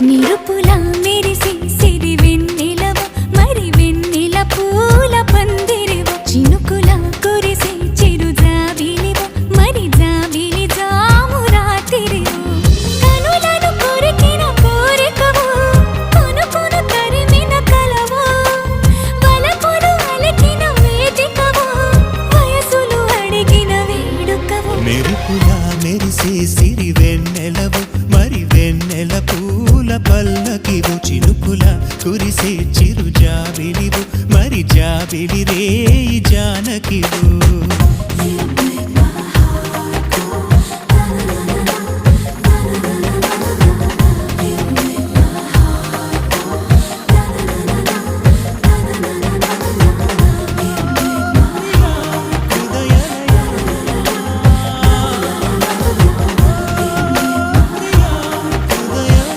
నిరుపుల మెరిసే సిరి వెన్నెలవ మరి వెన్నెల పూల పందిరివ చినుకుల కురిసే చిరు జాబిలివ మరి జాబిలి జాము రాత్రివ కనులను కొరికిన కోరికవు కొనుకొను తరిమిన కలవు వలపులు అలికిన వేదికవు వయసులు అడిగిన వేడుకవు మెరుపుల మెరిసే సిరి వెన్నెలవు మరి వెన్నెల పూల పల్లకివు చినుకుల కురిసే చిరు జాబిలివు మరి జాబిలి రేయి జానకివు